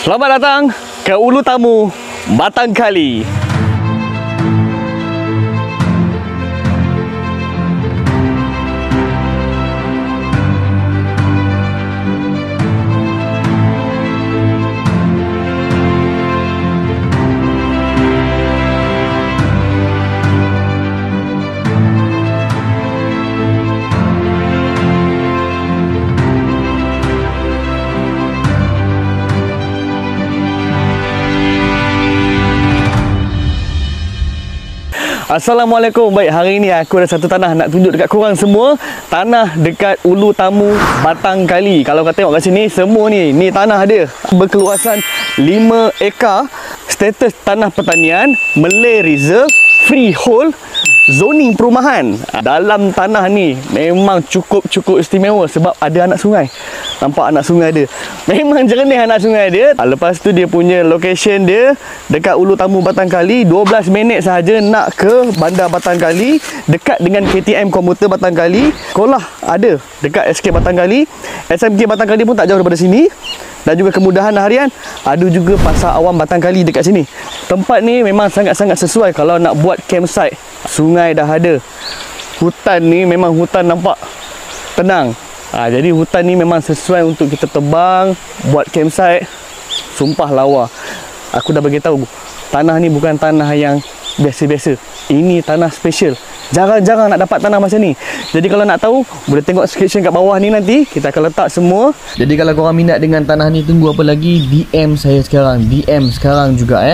Selamat datang ke Ulu Tamu, Batangkali. Assalamualaikum. Baik, hari ini aku ada satu tanah nak tunjuk dekat korang semua. Tanah dekat Ulu Tamu, Batangkali. Kalau kau tengok kat sini, semua ni tanah dia. Berkeluasan 5 ekar. Status tanah pertanian, Malay Reserve, freehold, zoning perumahan. Dalam tanah ni memang cukup istimewa sebab ada anak sungai. Nampak anak sungai dia, memang jernih anak sungai dia. Lepas tu dia punya location dia dekat Ulu Tamu Batangkali, 12 minit sahaja nak ke Bandar Batangkali, dekat dengan KTM komuter Batangkali. Sekolah ada dekat SK Batangkali, SMK Batangkali pun tak jauh daripada sini. Dan juga kemudahan harian, ada juga Pasar Awam Batangkali dekat sini. Tempat ni memang sangat-sangat sesuai kalau nak buat campsite. Sungai dah ada, hutan ni memang hutan nampak tenang. Jadi hutan ni memang sesuai untuk kita terbang, buat campsite. Sumpah lawa. Aku dah beritahu, tanah ni bukan tanah yang biasa-biasa. Ini tanah special. Jarang-jarang nak dapat tanah macam ni. Jadi kalau nak tahu, boleh tengok description kat bawah ni, nanti kita akan letak semua. Jadi kalau korang minat dengan tanah ni, tunggu apa lagi? DM saya sekarang. DM sekarang juga